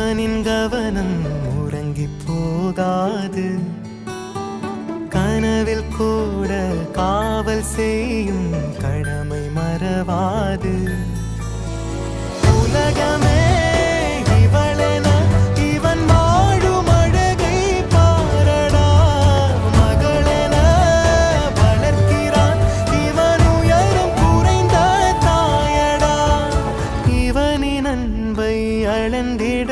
இவனின் கவனம் உறங்கி போகாது, கனவில் கூட காவல் செய்யும் கடமை மறவாது. உலகமே இவளென இவன் வாழும் அழகை பாரடா, மகளென வளர்க்கிறான் இவன் உயரம் குறைந்த தாயடா. இவனின் அன்பை அளந்திட